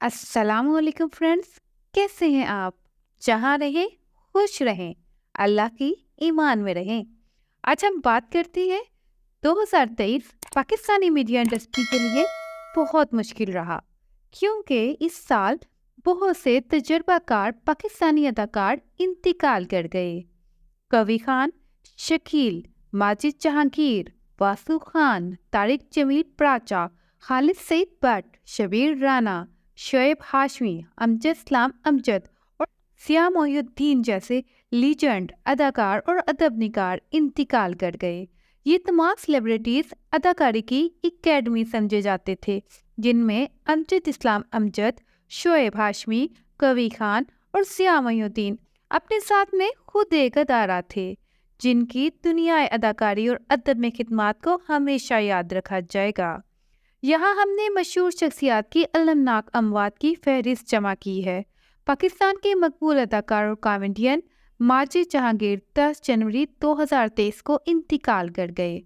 السلام علیکم فرینڈس، کیسے ہیں آپ؟ جہاں رہیں خوش رہیں، اللہ کی ایمان میں رہیں۔ آج ہم بات کرتے ہیں 2023 پاکستانی میڈیا انڈسٹری کے لیے بہت مشکل رہا، کیونکہ اس سال بہت سے تجربہ کار پاکستانی اداکار انتقال کر گئے۔ کوی خان، شکیل، ماجد جہانگیر، واسو خان، طارق جمیل پراچا، خالد سعید بٹ، شبیر رانا، شعیب ہاشمی، امجد اسلام امجد اور سیاہ محی الدین جیسے لیجنڈ اداکار اور ادب نگار انتقال کر گئے۔ یہ تمام سیلیبریٹیز اداکاری کی اکیڈمی سمجھے جاتے تھے، جن میں امجد اسلام امجد، شعیب ہاشمی، کوی خان اور سیاہ محی الدین اپنے ساتھ میں خود ایک ادارہ تھے، جن کی دنیا اداکاری اور ادب میں خدمات کو ہمیشہ یاد رکھا جائے گا۔ یہاں ہم نے مشہور شخصیات کی المناک اموات کی فہرست جمع کی ہے۔ پاکستان کے مقبول اداکار اور کامیڈین ماجد جہانگیر 10 جنوری 2023 کو انتقال کر گئے۔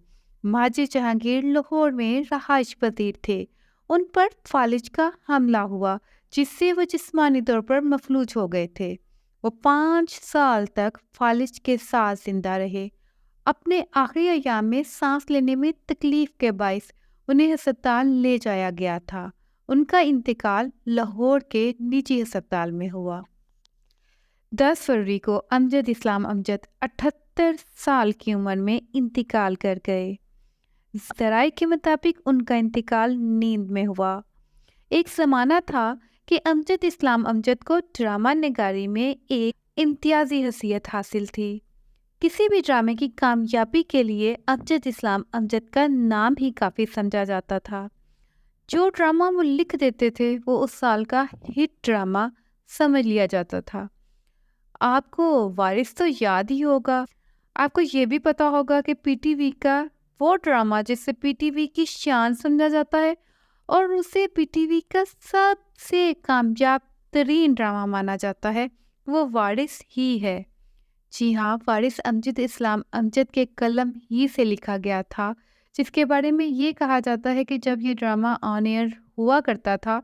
ماجد جہانگیر لاہور میں رہائش پذیر تھے۔ ان پر فالج کا حملہ ہوا، جس سے وہ جسمانی طور پر مفلوج ہو گئے تھے۔ وہ 5 سال تک فالج کے ساتھ زندہ رہے۔ اپنے آخری ایام میں سانس لینے میں تکلیف کے باعث انہیں ہسپتال لے جایا گیا تھا۔ ان کا انتقال لاہور کے نجی ہسپتال میں ہوا۔ 10 فروری کو امجد اسلام امجد 78 سال کی عمر میں انتقال کر گئے۔ ذرائع کے مطابق ان کا انتقال نیند میں ہوا۔ ایک زمانہ تھا کہ امجد اسلام امجد کو ڈرامہ نگاری میں ایک امتیازی حیثیت حاصل تھی۔ کسی بھی ڈرامے کی کامیابی کے لیے امجد اسلام امجد کا نام ہی کافی سمجھا جاتا تھا۔ جو ڈرامہ وہ لکھ دیتے تھے وہ اس سال کا ہٹ ڈرامہ سمجھ لیا جاتا تھا۔ آپ کو وارث تو یاد ہی ہوگا۔ آپ کو یہ بھی پتا ہوگا کہ پی ٹی وی کا وہ ڈرامہ جسے پی ٹی وی کی شان سمجھا جاتا ہے اور اسے پی ٹی وی کا سب سے کامیاب ترین ڈرامہ مانا جاتا ہے، وہ وارث ہی ہے۔ جی ہاں، وارث امجد اسلام امجد کے قلم ہی سے لکھا گیا تھا، جس کے بارے میں یہ کہا جاتا ہے کہ جب یہ ڈرامہ آن ایئر ہوا کرتا تھا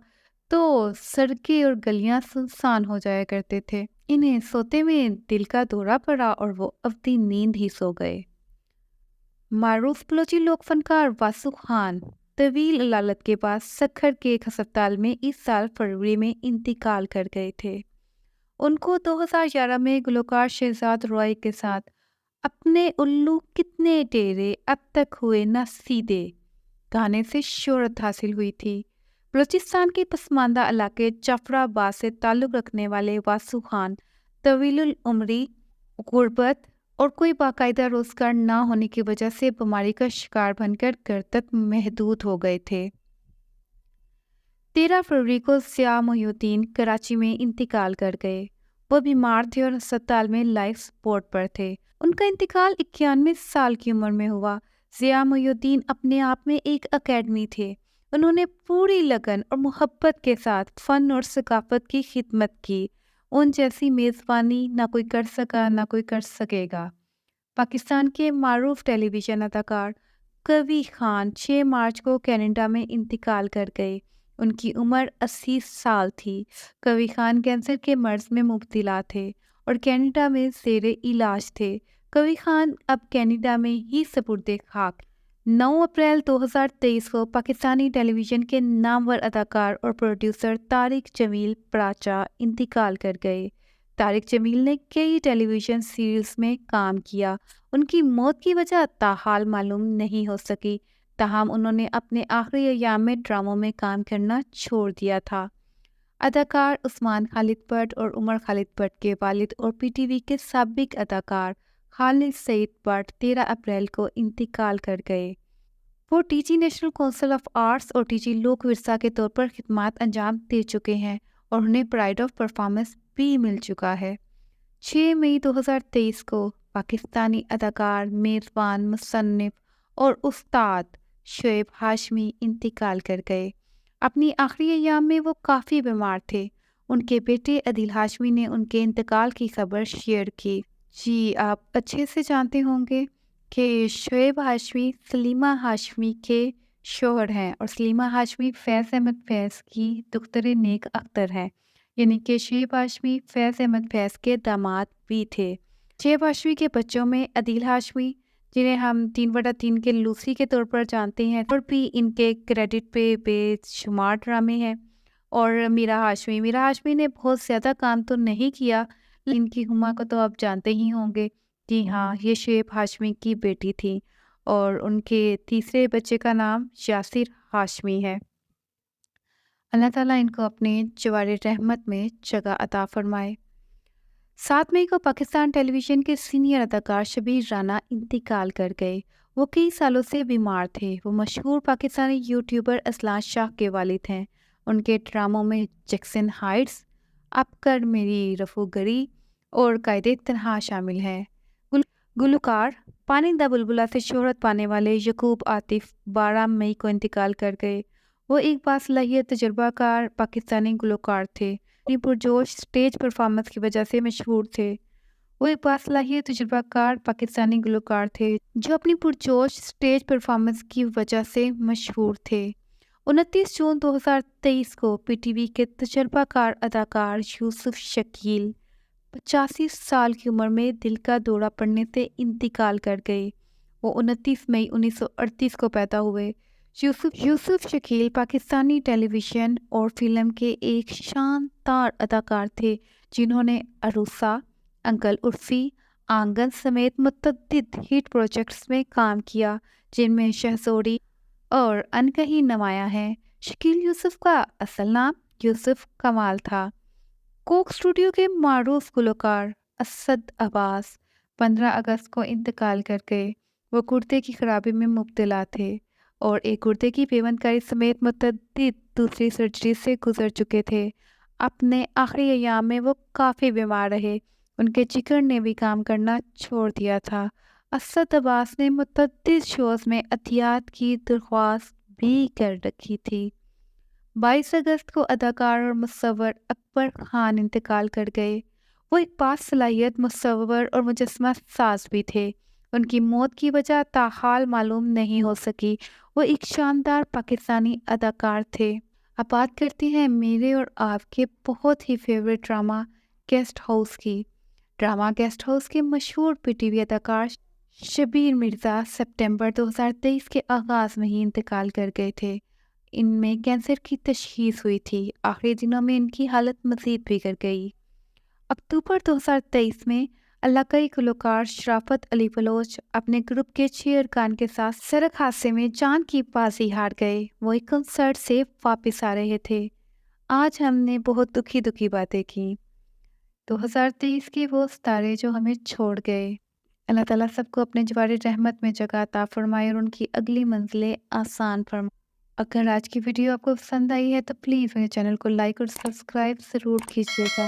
تو سڑکیں اور گلیاں سنسان ہو جایا کرتے تھے۔ انہیں سوتے میں دل کا دورہ پڑا اور وہ ابدی نیند ہی سو گئے۔ معروف بلوچی لوک فنکار واسو خان طویل علالت کے بعد سکھر کے ایک ہسپتال میں اس سال فروری میں انتقال کر گئے تھے۔ ان کو 2011 میں گلوکار شہزاد روئی کے ساتھ اپنے الو کتنے ٹیرے اب تک ہوئے نہ سیدھے گانے سے شہرت حاصل ہوئی تھی۔ بلوچستان کے پسماندہ علاقے جعفر آباد سے تعلق رکھنے والے واسو خان طویل العمری، غربت اور کوئی باقاعدہ روزگار نہ ہونے کی وجہ سے بیماری کا شکار بن کر گھر تک محدود ہو گئے تھے۔ 13 فروری کو سیاہ محی الدین کراچی میں انتقال کر گئے۔ وہ بیمار تھے اور ہسپتال میں لائف سپورٹ پر تھے۔ ان کا انتقال 91 سال کی عمر میں ہوا۔ سیاہ محی الدین اپنے آپ میں ایک اکیڈمی تھے۔ انہوں نے پوری لگن اور محبت کے ساتھ فن اور ثقافت کی خدمت کی۔ ان جیسی میزبانی نہ کوئی کر سکا نہ کوئی کر سکے گا۔ پاکستان کے معروف ٹیلی ویژن اداکار کوی خان 6 مارچ کو کینیڈا میں انتقال کر گئے۔ ان کی عمر 80 سال تھی۔ کوی خان کینسر کے مرض میں مبتلا تھے اور کینیڈا میں زیر علاج تھے۔ کوی خان اب کینیڈا میں ہی سپرد خاک۔ 9 اپریل 2023 کو پاکستانی ٹیلی ویژن کے نامور اداکار اور پروڈیوسر طارق جمیل پراچا انتقال کر گئے۔ طارق جمیل نے کئی ٹیلی ویژن سیریلز میں کام کیا۔ ان کی موت کی وجہ تاحال معلوم نہیں ہو سکی، تاہم انہوں نے اپنے آخری ایام میں ڈراموں میں کام کرنا چھوڑ دیا تھا۔ اداکار عثمان خالد بٹ اور عمر خالد بٹ کے والد اور پی ٹی وی کے سابق اداکار خالد سعید بٹ 13 اپریل کو انتقال کر گئے۔ وہ D G national council of arts اور ٹی جی لوک ورثہ کے طور پر خدمات انجام دے چکے ہیں اور انہیں پرائڈ آف پرفارمنس بھی مل چکا ہے۔ 6 مئی 2023 کو پاکستانی اداکار، میزبان، مصنف اور استاد شعیب ہاشمی انتقال کر گئے۔ اپنی آخری ایام میں وہ کافی بیمار تھے۔ ان کے بیٹے عدیل ہاشمی نے ان کے انتقال کی خبر شیئر کی۔ جی، آپ اچھے سے جانتے ہوں گے کہ شعیب ہاشمی سلیمہ ہاشمی کے شوہر ہیں اور سلیمہ ہاشمی فیض احمد فیض کی دختر نیک اختر ہے، یعنی کہ شعیب ہاشمی فیض احمد فیض کے داماد بھی تھے۔ شعیب ہاشمی کے بچوں میں عدیل ہاشمی، جنہیں ہم 3/3 کے لوسی کے طور پر جانتے ہیں، اور بھی ان کے کریڈٹ پہ بے شمار ڈرامے ہیں، اور میرا ہاشمی نے بہت زیادہ کام تو نہیں کیا، ان کی ہما کو تو آپ جانتے ہی ہوں گے۔ جی ہاں، یہ شعیب ہاشمی کی بیٹی تھی اور ان کے تیسرے بچے کا نام یاسر ہاشمی ہے۔ اللہ تعالیٰ ان کو اپنے جوار رحمت میں جگہ عطا فرمائے۔ 7 مئی کو پاکستان ٹیلی ویژن کے سینئر اداکار شبیر رانا انتقال کر گئے۔ وہ کئی سالوں سے بیمار تھے۔ وہ مشہور پاکستانی یوٹیوبر اسلان شاہ کے والد ہیں۔ ان کے ڈراموں میں جیکسن ہائٹس، اب کر میری رفو گری اور قائد تنہا شامل ہیں۔ گلوکار پانی دا بلبلا سے شہرت پانے والے یعقوب عاطف 12 مئی کو انتقال کر گئے۔ وہ ایک باصلاحیت تجربہ کار پاکستانی گلوکار تھے، اپنی پرجوش سٹیج پرفارمنس کی وجہ سے مشہور تھے۔ وہ ایک باصلاحیت تجربہ کار پاکستانی گلوکار تھے جو اپنی پرجوش سٹیج پرفارمنس کی وجہ سے مشہور تھے۔ 29 جون 2023 کو پی ٹی وی کے تجربہ کار اداکار یوسف شکیل 85 سال کی عمر میں دل کا دورہ پڑنے سے انتقال کر گئے۔ وہ 29 مئی 1938 کو پیدا ہوئے۔ یوسف شکیل پاکستانی ٹیلی ویژن اور فلم کے ایک شاندار اداکار تھے جنہوں نے عروسہ، انکل عرفی، آنگن سمیت متعدد ہٹ پروجیکٹس میں کام کیا، جن میں شہزوڑی اور انکہی نمایاں ہیں۔ شکیل یوسف کا اصل نام یوسف کمال تھا۔ کوک اسٹوڈیو کے معروف گلوکار اسد عباس 15 اگست کو انتقال کر گئے۔ وہ گردے کی خرابی میں مبتلا تھے اور ایک گردے کی پیوند کاری سمیت متعدد دوسری سرجری سے گزر چکے تھے۔ اپنے آخری ایام میں وہ کافی بیمار رہے، ان کے جگر نے بھی کام کرنا چھوڑ دیا تھا۔ اسد عباس نے متعدد شوز میں عطیات کی درخواست بھی کر رکھی تھی۔ 22 اگست کو اداکار اور مصور اکبر خان انتقال کر گئے۔ وہ ایک باصلاحیت مصور اور مجسمہ ساز بھی تھے۔ ان کی موت کی وجہ تاحال معلوم نہیں ہو سکی۔ وہ ایک شاندار پاکستانی اداکار تھے۔ اب بات کرتے ہیں میرے اور آپ کے بہت ہی فیوریٹ ڈرامہ گیسٹ ہاؤس کی۔ ڈرامہ گیسٹ ہاؤس کے مشہور پی ٹی وی اداکار شبیر مرزا سپٹمبر 2023 کے آغاز میں ہی انتقال کر گئے تھے۔ ان میں کینسر کی تشخیص ہوئی تھی۔ آخری دنوں میں ان کی حالت مزید بگڑ گئی۔ اکتوبر 2023 میں علاقائی گلوکار شرافت علی بلوچ اپنے گروپ کے 6 ارکان کے ساتھ سڑک حادثے میں جان کی بازی ہار گئے۔ وہ ایک کنسرٹ سے واپس آ رہے تھے۔ آج ہم نے بہت دکھی باتیں کی۔ 2023 کے وہ ستارے جو ہمیں چھوڑ گئے۔ اللہ تعالیٰ سب کو اپنے جوار رحمت میں جگہ عطا فرمائے اور ان کی اگلی منزلیں آسان فرمائے۔ اگر آج کی ویڈیو آپ کو پسند آئی ہے تو پلیز میرے چینل کو لائک اور سبسکرائب ضرور کیجیے گا۔